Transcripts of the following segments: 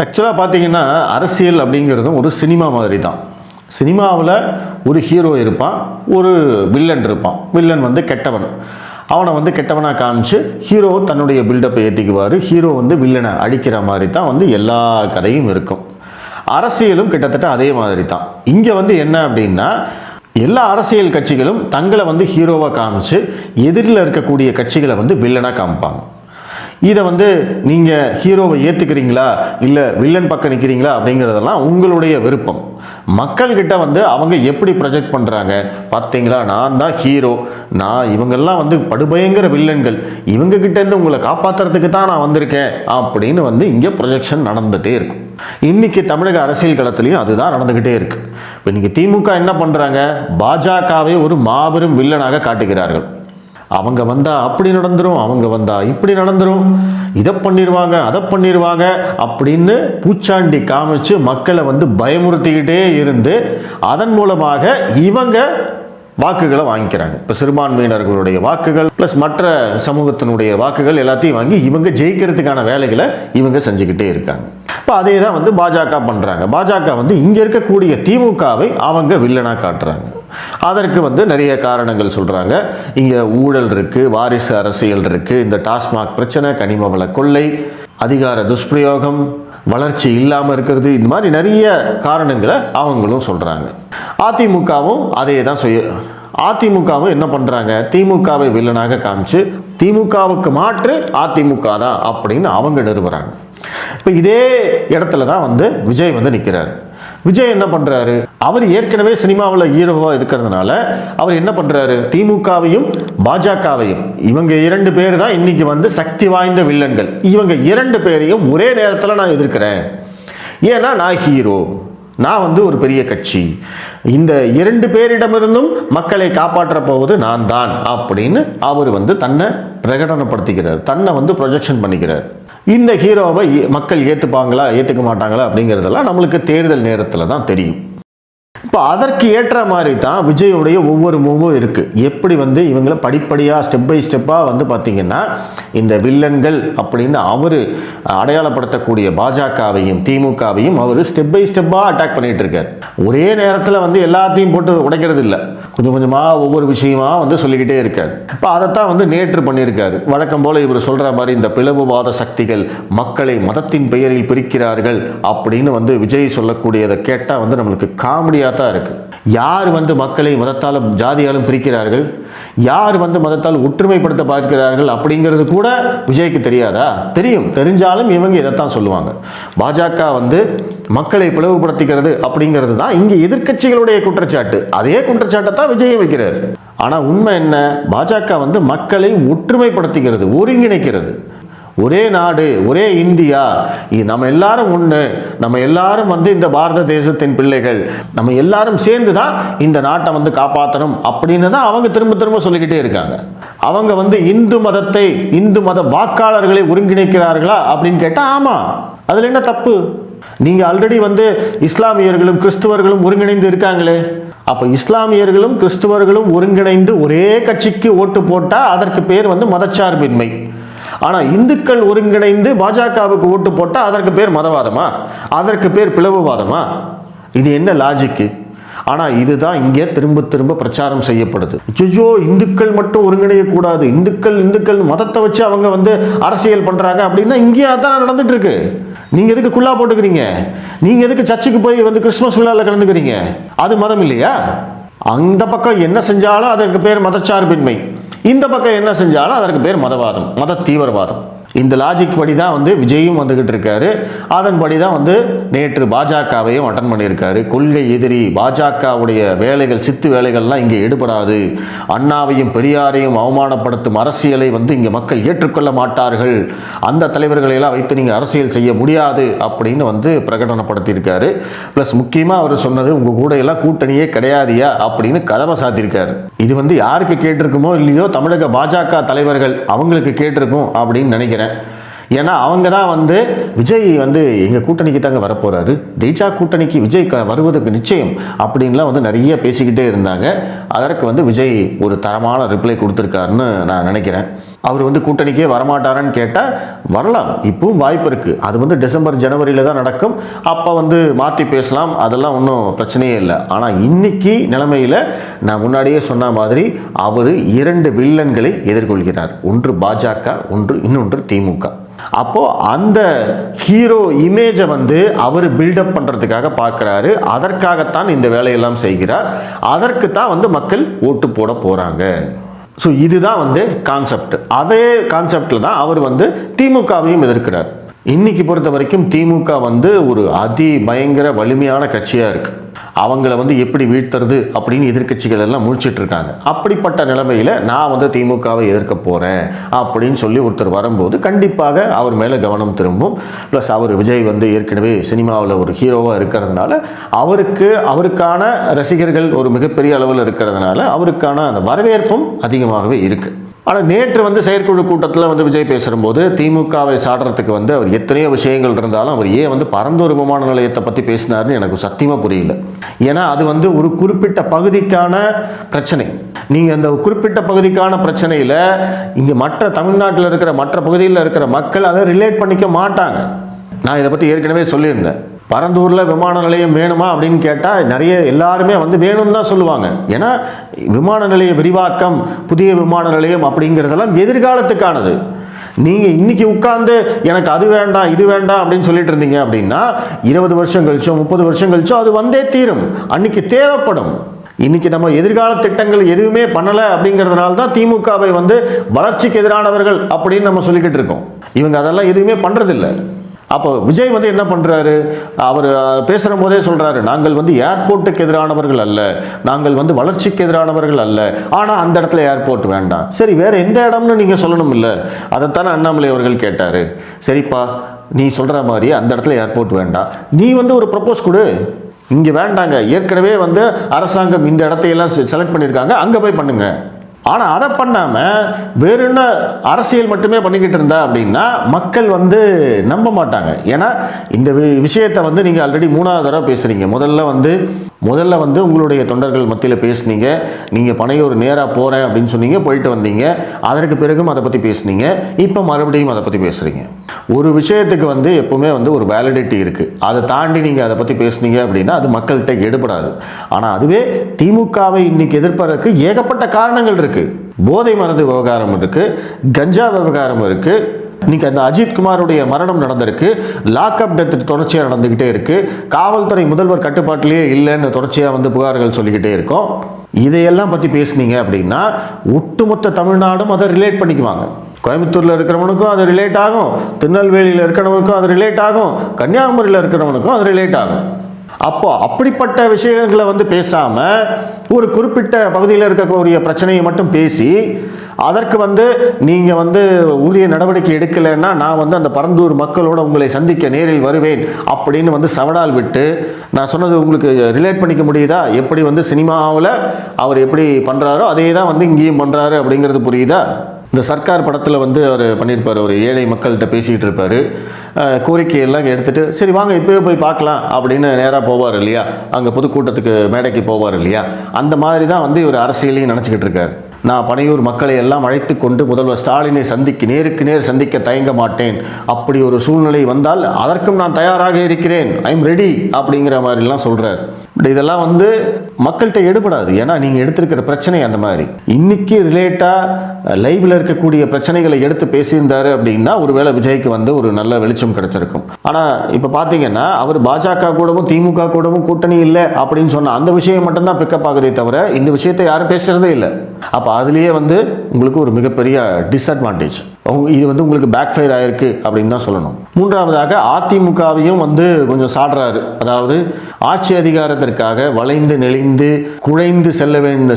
ஆக்சுவலாக பார்த்தீங்கன்னா அரசியல் அப்படிங்கிறதும் ஒரு சினிமா மாதிரி தான். சினிமாவில் ஒரு ஹீரோ இருப்பான், ஒரு வில்லன் இருப்பான். வில்லன் வந்து கெட்டவன், அவனை வந்து கெட்டவனாக காமிச்சு ஹீரோ தன்னுடைய பில்டப்பை ஏற்றிக்குவார். ஹீரோ வந்து வில்லனை அடிக்கிற மாதிரி தான் வந்து எல்லா கதையும் இருக்கும். அரசியலும் கிட்டத்தட்ட அதே மாதிரி தான். இங்கே வந்து என்ன அப்படின்னா, எல்லா அரசியல் கட்சிகளும் தங்களை வந்து ஹீரோவாக காமிச்சு எதிரில் இருக்கக்கூடிய கட்சிகளை வந்து வில்லனாக காமிப்பாங்க. இதை வந்து நீங்கள் ஹீரோவை ஏற்றுக்கிறீங்களா இல்லை வில்லன் பக்கம் நிற்கிறீங்களா அப்படிங்கிறதெல்லாம் உங்களுடைய விருப்பம். மக்கள்கிட்ட வந்து அவங்க எப்படி ப்ரொஜெக்ட் பண்ணுறாங்க பார்த்தீங்களா, நான் தான் ஹீரோ, நான் இவங்கெல்லாம் வந்து படுபயங்கர வில்லன்கள், இவங்ககிட்டேருந்து உங்களை காப்பாற்றுறதுக்கு தான் நான் வந்திருக்கேன் அப்படின்னு வந்து இங்கே ப்ரொஜெக்ஷன் நடந்துகிட்டே இருக்கும். இன்னைக்கு தமிழக அரசியல் களத்திலையும் அதுதான் நடந்துக்கிட்டே இருக்கு. இப்போ இன்னைக்கு திமுக என்ன பண்ணுறாங்க, பாஜகவை ஒரு மாபெரும் வில்லனாக காட்டுகிறார்கள். அவங்க வந்தா அப்படி நடந்துரும், அவங்க வந்தா இப்படி நடந்துரும், இதை பண்ணிடுவாங்க அதை பண்ணிடுவாங்க அப்படின்னு பூச்சாண்டி காமிச்சு மக்களை வந்து பயமுறுத்திக்கிட்டே இருந்து அதன் மூலமாக இவங்க வாக்குகளை வாங்கிக்கிறாங்க. இப்போ சிறுபான்மையினர்களுடைய வாக்குகள் ப்ளஸ் மற்ற சமூகத்தினுடைய வாக்குகள் எல்லாத்தையும் வாங்கி இவங்க ஜெயிக்கிறதுக்கான வேலைகளை இவங்க செஞ்சுக்கிட்டே இருக்காங்க. இப்போ அதே தான் வந்து பாஜக பண்ணுறாங்க. பாஜக வந்து இங்கே இருக்கக்கூடிய திமுகவை அவங்க வில்லனாக காட்டுறாங்க. அதற்கு வந்து நிறைய காரணங்கள் சொல்கிறாங்க. இங்கே ஊழல் இருக்குது, வாரிசு அரசியல் இருக்குது, இந்த டாஸ்மாக் பிரச்சனை, கனிம வள கொள்ளை, அதிகார துஷ்பிரயோகம், வளர்ச்சி இல்லாமல் இருக்கிறது, இந்த மாதிரி நிறைய காரணங்களை அவங்களும் சொல்கிறாங்க. அதிமுகவும் அதே தான் அதிமுகவும் என்ன பண்ணுறாங்க, திமுகவை வில்லனாக காமிச்சு திமுகவுக்கு மாற்று அதிமுக தான் அப்படின்னு அவங்க நிறுவுறாங்க. இப்போ இதே இடத்துல தான் வந்து விஜய் வந்து நிற்கிறார். விஜய் என்ன பண்றாரு, அவர் ஏற்கனவே சினிமாவில் ஹீரோவா இருக்கிறதுனால அவர் என்ன பண்றாரு, திமுகவையும் பாஜகவையும் இவங்க இரண்டு பேர் தான் இன்னைக்கு வந்து சக்தி வாய்ந்த வில்லன்கள், இவங்க இரண்டு பேரையும் ஒரே நேரத்தில் நான் எதிர்க்கிறேன். ஏன்னா நான் ஹீரோ, நான் வந்து ஒரு பெரிய கட்சி, இந்த இரண்டு பேரிடமிருந்தும் மக்களை காப்பாற்ற போவது நான் தான் அப்படின்னு அவர் வந்து தன்னை பிரகடனப்படுத்திக்கிறார், தன்னை வந்து ப்ரொஜெக்ஷன் பண்ணிக்கிறார். இந்த ஹீரோவை மக்கள் ஏற்றுப்பாங்களா ஏற்றுக்க மாட்டாங்களா அப்படிங்கிறதெல்லாம் நம்மளுக்கு தேர்தல் நேரத்தில் தான் தெரியும். இப்போ அதற்கு ஏற்ற மாதிரி தான் விஜயோடைய ஒவ்வொரு மூவும் இருக்குது. எப்படி வந்து இவங்களை படிப்படியாக ஸ்டெப் பை ஸ்டெப்பாக வந்து பார்த்திங்கன்னா இந்த வில்லன்கள் அப்படின்னு அவர் அடையாளப்படுத்தக்கூடிய பாஜகவையும் திமுகவையும் அவர் ஸ்டெப் பை ஸ்டெப்பாக அட்டாக் பண்ணிகிட்டு இருக்கார். ஒரே நேரத்தில் வந்து எல்லாத்தையும் போட்டு உடைக்கிறது இல்லை, கொஞ்சம் கொஞ்சமாக ஒவ்வொரு விஷயமாக வந்து சொல்லிக்கிட்டே இருக்கார். இப்போ அதைத்தான் வந்து நேற்று பண்ணியிருக்காரு. வழக்கம் போல் இவர் சொல்கிற மாதிரி இந்த பிளவுவாத சக்திகள் மக்களை மதத்தின் பெயரில் பிரிக்கிறார்கள் அப்படின்னு வந்து விஜய் சொல்லக்கூடியதை கேட்டால் வந்து நம்மளுக்கு காமெடியாக தான் இருக்கு. யார் வந்து மக்களை மதத்தாலும் ஜாதியாலும் பிரிக்கிறார்கள், யார் வந்து மதத்தால் ஒற்றுமைப்படுத்த பார்க்கிறார்கள் அப்படிங்கிறது கூட விஜய்க்கு தெரியாதா? தெரியும். தெரிஞ்சாலும் இவங்க இதைத்தான் சொல்லுவாங்க. பாஜக வந்து மக்களை பிளவுபடுத்திக்கிறது அப்படிங்கிறது தான் இங்கே எதிர்க்கட்சிகளுடைய குற்றச்சாட்டு. அதே குற்றச்சாட்டை தான் விஜய் வைக்கிறார். ஆனால் உண்மை என்ன, பாஜக வந்து மக்களை ஒற்றுமைப்படுத்திக்கிறது, ஒருங்கிணைக்கிறது. ஒரே நாடு, ஒரே இந்தியா, நம்ம எல்லாரும் ஒன்று, நம்ம எல்லாரும் வந்து இந்த பாரத தேசத்தின் பிள்ளைகள், நம்ம எல்லாரும் சேர்ந்து தான் இந்த நாட்டை வந்து காப்பாற்றணும் அப்படின்னு தான் அவங்க திரும்ப திரும்ப சொல்லிக்கிட்டே இருக்காங்க. அவங்க வந்து இந்து மதத்தை, இந்து மத வாக்காளர்களை ஒருங்கிணைக்கிறார்களா அப்படின்னு கேட்டால் ஆமாம், அதில் என்ன தப்பு? நீங்கள் ஆல்ரெடி வந்து இஸ்லாமியர்களும் கிறிஸ்துவர்களும் ஒருங்கிணைந்து இருக்காங்களே, அப்போ இஸ்லாமியர்களும் கிறிஸ்துவர்களும் ஒருங்கிணைந்து ஒரே கட்சிக்கு ஓட்டு போட்டால் அதற்கு பேர் வந்து மதச்சார்பின்மை. ஆனால் இந்துக்கள் ஒருங்கிணைந்து பாஜகவுக்கு ஓட்டு போட்டால் அதற்கு பேர் மதவாதமா, அதற்கு பேர் பிளவுவாதமா? இது என்ன லாஜிக்கு? ஆனால் இதுதான் இங்கே திரும்ப திரும்ப பிரச்சாரம் செய்யப்படுது. ஐயோ, இந்துக்கள் மட்டும் ஒருங்கிணையக்கூடாது, இந்துக்கள் மதத்தை வச்சு அவங்க வந்து அரசியல் பண்ணுறாங்க அப்படின்னா இங்கேயே அதான் நடந்துட்டு இருக்கு. நீங்கள் எதுக்கு குல்லா போட்டுக்கிறீங்க? நீங்கள் எதுக்கு சர்ச்சுக்கு போய் வந்து கிறிஸ்துமஸ் விழாவில் கலந்துக்கிறீங்க? அது மதம் இல்லையா? அந்த பக்கம் என்ன செஞ்சாலும் அதற்கு பேர் மதச்சார்பின்மை, இந்த பக்கம் என்ன செஞ்சாலும் அதற்கு பேர் மதவாதம், மத தீவிரவாதம். இந்த லாஜிக் படி தான் வந்து விஜயும் வந்துகிட்டு இருக்காரு. அதன்படி தான் வந்து நேற்று பாஜகவையும் அட்டன் பண்ணியிருக்காரு. கொள்கை எதிரி பாஜகவுடைய வேலைகள், சித்து வேலைகள்லாம் இங்கே எடுபடாது, அண்ணாவையும் பெரியாரையும் அவமானப்படுத்தும் அரசியலை வந்து இங்கே மக்கள் ஏற்றுக்கொள்ள மாட்டார்கள், அந்த தலைவர்களை எல்லாம் வைத்து நீங்கள் அரசியல் செய்ய முடியாது அப்படின்னு வந்து பிரகடனப்படுத்தியிருக்காரு. ப்ளஸ் முக்கியமாக அவர் சொன்னது, உங்கள் கூட எல்லாம் கூட்டணியே கிடையாதியா அப்படின்னு கதவை சாத்தியிருக்காரு. இது வந்து யாருக்கு கேட்டிருக்குமோ இல்லையோ, தமிழக பாஜக தலைவர்கள் அவங்களுக்கு கேட்டிருக்கும் அப்படின்னு நினைக்கிறேன். ஏன்னா அவங்க தான் வந்து விஜய் வந்து எங்கள் கூட்டணிக்கு தாங்க வரப்போகிறாரு, தேஜா கூட்டணிக்கு விஜய் வருவதற்கு நிச்சயம் அப்படின்லாம் வந்து நிறைய பேசிக்கிட்டே இருந்தாங்க. அதற்கு வந்து விஜய் ஒரு தரமான ரிப்ளை கொடுத்துருக்காருன்னு நான் நினைக்கிறேன். அவர் வந்து கூட்டணிக்கே வரமாட்டாரான்னு கேட்டால் வரலாம், இப்பவும் வாய்ப்பு இருக்குது. அது வந்து டிசம்பர் ஜனவரியில் தான் நடக்கும். அப்போ வந்து மாற்றி பேசலாம், அதெல்லாம் ஒன்றும் பிரச்சனையே இல்லை. ஆனால் இன்னைக்கு நிலைமையில் நான் முன்னாடியே சொன்ன மாதிரி அவர் 2 வில்லன்களை எதிர்கொள்கிறார். ஒன்று பாஜக, இன்னொன்று திமுக. அப்போ அந்த ஹீரோ இமேஜை வந்து அவர் பில்டப் பண்றதுக்காக பார்க்கிறாரு. அதற்காகத்தான் இந்த வேலையெல்லாம் செய்கிறார். அதற்கு தான் வந்து மக்கள் ஓட்டு போட போறாங்க. ஸோ இதுதான் வந்து கான்செப்ட். அதே கான்செப்டில் தான் அவர் வந்து திமுகவையும் எதிர்க்கிறார். இன்னைக்கு பொறுத்த வரைக்கும் திமுக வந்து ஒரு பயங்கர வலிமையான கட்சியாக இருக்குது. அவங்கள வந்து எப்படி வீழ்த்துறது அப்படின்னு எதிர்க்கட்சிகள் எல்லாம் முழிச்சிட்டு இருக்காங்க. அப்படிப்பட்ட நிலைமையில் நான் வந்து திமுகவை எதிர்க்க போகிறேன் அப்படின்னு சொல்லி ஒருத்தர் வரும்போது கண்டிப்பாக அவர் மேலே கவனம் திரும்பும். ப்ளஸ் அவர் விஜய் வந்து ஏற்கனவே சினிமாவில் ஒரு ஹீரோவாக இருக்கிறதுனால அவருக்கான ரசிகர்கள் ஒரு மிகப்பெரிய அளவில் இருக்கிறதுனால அவருக்கான அந்த வரவேற்பும் அதிகமாகவே இருக்குது. ஆனால் நேற்று வந்து செயற்குழு கூட்டத்தில் வந்து விஜய் பேசும்போது திமுகவை சாடுறதுக்கு வந்து அவர் எத்தனையோ விஷயங்கள் இருந்தாலும் அவர் ஏன் வந்து பரந்தூர் விமான நிலையத்தை பற்றி பேசினார்னு எனக்கு சத்தியமாக புரியல. ஏன்னா அது வந்து ஒரு குறிப்பிட்ட பகுதிக்கான பிரச்சனை. நீங்கள் அந்த குறிப்பிட்ட பகுதிக்கான பிரச்சனையில் இங்கே மற்ற தமிழ்நாட்டில் இருக்கிற மற்ற பகுதியில் இருக்கிற மக்கள் அதை ரிலேட் பண்ணிக்க மாட்டாங்க. நான் இதை பற்றி ஏற்கனவே சொல்லியிருந்தேன். பரந்தூரில் விமான நிலையம் வேணுமா அப்படின்னு கேட்டால் எல்லாருமே வந்து வேணும்னு தான் சொல்லுவாங்க. ஏன்னா விமான நிலைய விரிவாக்கம், புதிய விமான நிலையம் அப்படிங்கிறதெல்லாம் எதிர்காலத்துக்கானது. நீங்கள் இன்னைக்கு உட்கார்ந்து எனக்கு அது வேண்டாம் இது வேண்டாம் அப்படின்னு சொல்லிட்டு இருந்தீங்க அப்படின்னா 20 வருஷம் கழிச்சோ 30 வருஷம் கழிச்சோ அது வந்தே தீரும். அன்னைக்கு தேவைப்படும். இன்னைக்கு நம்ம எதிர்கால திட்டங்கள் எதுவுமே பண்ணலை அப்படிங்கிறதுனால தான் திமுகவை வந்து வளர்ச்சிக்கு எதிரானவர்கள் அப்படின்னு நம்ம சொல்லிக்கிட்டு இருக்கோம். இவங்க அதெல்லாம் எதுவுமே பண்ணுறதில்லை. அப்போ விஜய் வந்து என்ன பண்ணுறாரு, அவர் பேசுகிற போதே சொல்கிறாரு, நாங்கள் வந்து ஏர்போர்ட்டுக்கு எதிரானவர்கள் அல்ல, நாங்கள் வந்து வளர்ச்சிக்கு எதிரானவர்கள் அல்ல, ஆனால் அந்த இடத்துல ஏர்போர்ட் வேண்டாம். சரி, வேறு எந்த இடம்னு நீங்கள் சொல்லணும் இல்லை? அதைத்தானே அண்ணாமலை அவர்கள் கேட்டார். சரிப்பா, நீ சொல்கிற மாதிரி அந்த இடத்துல ஏர்போர்ட் வேண்டாம், நீ வந்து ஒரு ப்ரப்போஸ் கொடு. இங்கே வேண்டாங்க, ஏற்கனவே வந்து அரசாங்கம் இந்த இடத்தையெல்லாம் செலக்ட் பண்ணியிருக்காங்க, அங்கே போய் பண்ணுங்க. ஆனால் அதை பண்ணாமல் வேற என்ன அரசியல் மட்டுமே பண்ணிக்கிட்டு இருந்தா அப்படின்னா மக்கள் வந்து நம்ப மாட்டாங்க. ஏன்னா இந்த விஷயத்தை வந்து நீங்கள் ஆல்ரெடி 3வது தடவை பேசுகிறீங்க. முதல்ல வந்து உங்களுடைய தொண்டர்கள் மத்தியில் பேசுனீங்க. நீங்கள் பனையூர் நேராக போகிறேன் அப்படின்னு சொன்னீங்க, போயிட்டு வந்தீங்க. அதற்கு பிறகும் அதை பற்றி பேசுனீங்க. இப்போ மறுபடியும் அதை பற்றி பேசுகிறீங்க. ஒரு விஷயத்துக்கு வந்து எப்பவுமே வந்து ஒரு வேலிடிட்டி இருக்குது. அதை தாண்டி நீங்கள் அதை பற்றி பேசுனீங்க அப்படின்னா அது மக்கள்கிட்ட எடுபடாது. ஆனால் அதுவே திமுகவை இன்னைக்கு எதிர்ப்பதற்கு ஏகப்பட்ட காரணங்கள் இருக்குது. போதை மருந்து விவகாரம் இருக்குது, கஞ்சா விவகாரம் இருக்குது, இன்னைக்கு அந்த அஜித்குமாருடைய மரணம் நடந்திருக்கு, லாக்அப் டெத் தொடர்ச்சியாக நடந்துக்கிட்டே இருக்கு, காவல்துறை முதல்வர் கட்டுப்பாட்டிலேயே இல்லைன்னு தொடர்ச்சியாக வந்து புகார்கள் சொல்லிக்கிட்டே இருக்கோம். இதையெல்லாம் பற்றி பேசுனீங்க அப்படின்னா ஒட்டுமொத்த தமிழ்நாடும் அதை ரிலேட் பண்ணிக்குவாங்க. கோயம்புத்தூரில் இருக்கிறவனுக்கும் அது ரிலேட் ஆகும், திருநெல்வேலியில் இருக்கிறவனுக்கும் அது ரிலேட் ஆகும், கன்னியாகுமரியில் இருக்கிறவனுக்கும் அது ரிலேட் ஆகும். அப்போ அப்படிப்பட்ட விஷயங்களை வந்து பேசாமல் ஒரு குறிப்பிட்ட பகுதியில் இருக்கக்கூடிய பிரச்சனையை மட்டும் பேசி அதற்கு வந்து நீங்கள் வந்து உரிய நடவடிக்கை எடுக்கலைன்னா நான் வந்து அந்த பரந்தூர் மக்களோட உங்களை சந்திக்க நேரில் வருவேன் அப்படின்னு வந்து சவடால் விட்டு, நான் சொன்னது உங்களுக்கு ரிலேட் பண்ணிக்க முடியுதா? எப்படி வந்து சினிமாவில் அவர் எப்படி பண்ணுறாரோ அதே தான் வந்து இங்கேயும் பண்ணுறாரு அப்படிங்கிறது புரியுதா? இந்த சர்க்கார் படத்தில் வந்து அவர் பண்ணியிருப்பார், ஒரு ஏழை மக்கள்கிட்ட பேசிகிட்டு இருப்பார், கோரிக்கையெல்லாம் எடுத்துகிட்டு சரி வாங்க இப்போயே போய் பார்க்கலாம் அப்படின்னு நேராக போவார் இல்லையா, அங்கே பொதுக்கூட்டத்துக்கு மேடைக்கு போவார் இல்லையா, அந்த மாதிரி தான் வந்து இவர் அரசியலையும் நினச்சிக்கிட்டு இருக்கார். நான் பனையூர் மக்களை எல்லாம் அழைத்து கொண்டு முதல்வர் ஸ்டாலினை நேருக்கு நேர் சந்திக்க தயங்க மாட்டேன், அப்படி ஒரு சூழ்நிலை வந்தால் அதற்கும் நான் தயாராக இருக்கிறேன், ஐ எம் ரெடி அப்படிங்கிற மாதிரிலாம் சொல்கிறார். பட் இதெல்லாம் வந்து மக்கள்கிட்ட எடுபடாது. ஏன்னா நீங்கள் எடுத்திருக்கிற பிரச்சனை அந்த மாதிரி. இன்னைக்கு ரிலேட்டாக லைவில் இருக்கக்கூடிய பிரச்சனைகளை எடுத்து பேசியிருந்தாரு அப்படின்னா ஒருவேளை விஜய்க்கு வந்து ஒரு நல்ல வெளிச்சம் கிடைச்சிருக்கும். ஆனால் இப்போ பார்த்தீங்கன்னா அவர் பாஜக கூடவும் திமுக கூடவும் கூட்டணி இல்லை அப்படின்னு சொன்ன அந்த விஷயம் மட்டும்தான் பிக்கப் ஆகுதே தவிர இந்த விஷயத்தை யாரும் பேசுறதே இல்லை. அப்போ அதுலேயே வந்து உங்களுக்கு ஒரு மிகப்பெரிய டிஸ்அட்வான்டேஜ், இது வந்து உங்களுக்கு பேக் ஃபயர் ஆயிருக்கு அப்படின்னு தான் சொல்லணும். மூன்றாவதாக அதிமுகவையும் வந்து கொஞ்சம் சாடுறாரு. அதாவது ஆட்சி அதிகாரத்திற்காக வளைந்து நெளிந்து குழைந்து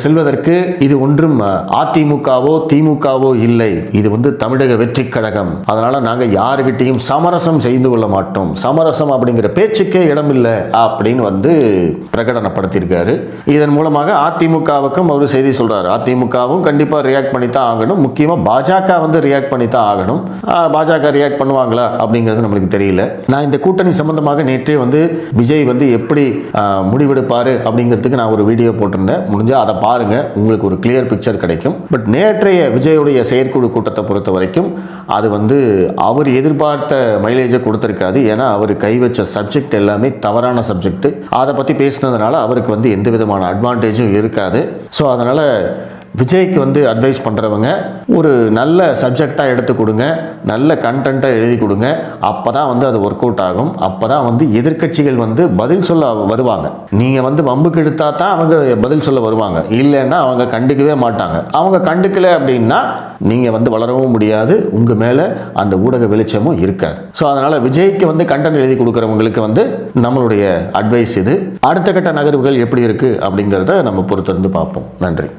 செல்வதற்கு இது ஒன்றும் அதிமுகவோ திமுகவோ இல்லை, இது வந்து தமிழக வெற்றி கழகம், அதனால நாங்கள் யாருக்கிட்டையும் சமரசம் செய்து கொள்ள மாட்டோம், சமரசம் அப்படிங்கிற பேச்சுக்கே இடமில்லை அப்படின்னு வந்து பிரகடனப்படுத்தியிருக்காரு. இதன் மூலமாக அதிமுகவுக்கும் அவர் செய்தி சொல்றாரு, அதிமுக அதிமுகவும் கண்டிப்பாக ரியாக்ட் பண்ணி தான் ஆகணும். முக்கியமாக பாஜக வந்து ரியாக்ட் பண்ணி தான் ஆகணும். பாஜக ரியாக்ட் பண்ணுவாங்களா அப்படிங்கிறது நம்மளுக்கு தெரியல. நான் இந்த கூட்டணி சம்பந்தமாக நேற்றே வந்து விஜய் வந்து எப்படி முடிவெடுப்பார் அப்படிங்கிறதுக்கு நான் ஒரு வீடியோ போட்டிருந்தேன். முடிஞ்சால் அதை பாருங்கள், உங்களுக்கு ஒரு கிளியர் பிக்சர் கிடைக்கும். பட் நேற்றைய விஜயுடைய செயற்குழு கூட்டத்தை பொறுத்த வரைக்கும் அது வந்து அவர் எதிர்பார்த்த மைலேஜை கொடுத்துருக்காது. ஏன்னா அவர் கை வச்ச சப்ஜெக்ட் எல்லாமே தவறான சப்ஜெக்ட். அதை பற்றி பேசினதுனால அவருக்கு வந்து எந்த விதமான அட்வான்டேஜும் இருக்காது. ஸோ அதனால் விஜய்க்கு வந்து அட்வைஸ் பண்ணுறவங்க ஒரு நல்ல சப்ஜெக்டாக எடுத்து கொடுங்க, நல்ல கண்டென்ட்டாக எழுதி கொடுங்க. அப்போ தான் வந்து அது ஒர்க் அவுட் ஆகும். அப்போ தான் வந்து எதிர்க்கட்சிகள் வந்து பதில் சொல்ல வருவாங்க. நீங்கள் வந்து வம்புக்கு எடுத்தா தான் அவங்க பதில் சொல்ல வருவாங்க, இல்லைன்னா அவங்க கண்டுக்கவே மாட்டாங்க. அவங்க கண்டுக்கலை அப்படின்னா நீங்கள் வந்து வளரவும் முடியாது, உங்கள் மேலே அந்த ஊடக வெளிச்சமும் இருக்காது. ஸோ அதனால் விஜய்க்கு வந்து கண்டென்ட் எழுதி கொடுக்குறவங்களுக்கு வந்து நம்மளுடைய அட்வைஸ் இது. அடுத்த கட்ட நகர்வுகள் எப்படி இருக்குது அப்படிங்கிறத நம்ம பொறுத்திருந்து பார்ப்போம். நன்றி.